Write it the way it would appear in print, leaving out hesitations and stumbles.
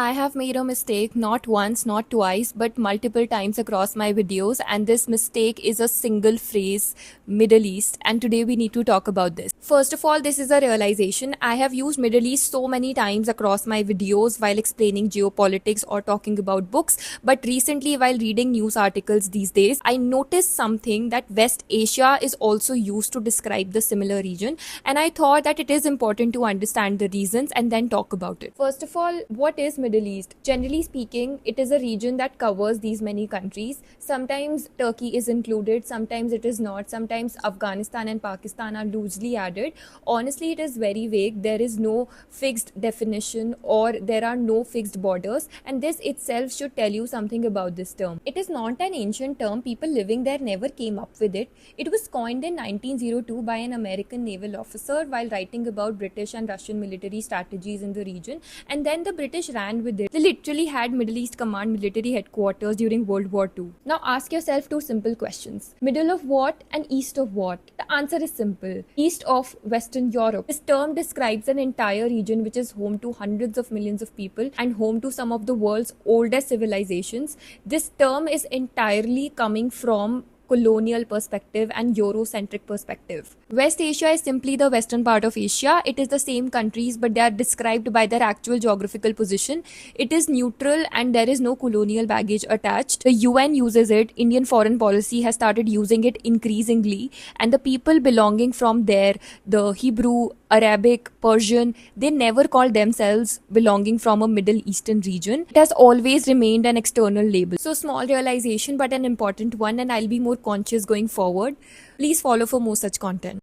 I have made a mistake not once, not twice, but multiple times across my videos, and this mistake is a single phrase, Middle East, and today we need to talk about this. First of all, this is a realization. I have used Middle East so many times across my videos while explaining geopolitics or talking about books, but recently while reading news articles these days, I noticed something that West Asia is also used to describe the similar region, and I thought that it is important to understand the reasons and then talk about it. First of all, what is Middle East? Generally speaking, it is a region that covers these many countries. Sometimes Turkey is included, sometimes it is not, sometimes Afghanistan and Pakistan are loosely added. Honestly, it is very vague. There is no fixed definition or there are no fixed borders, and this itself should tell you something about this term. It is not an ancient term. People living there never came up with it. It was coined in 1902 by an American naval officer while writing about British and Russian military strategies in the region, and then the British ran with it. They literally had Middle East Command military headquarters during World War II. Now ask yourself two simple questions. Middle of what and east of what? The answer is simple. East of Western Europe. This term describes an entire region which is home to hundreds of millions of people and home to some of the world's oldest civilizations. This term is entirely coming from colonial perspective and Eurocentric perspective. West Asia is simply the western part of Asia. It is the same countries, but they are described by their actual geographical position. It is neutral and there is no colonial baggage attached. The UN uses it. Indian foreign policy has started using it increasingly, and the people belonging from there, the Hebrew, Arabic, Persian, they never call themselves belonging from a Middle Eastern region. It has always remained an external label. So small realization, but an important one, and I'll be more conscious going forward. Please follow for more such content.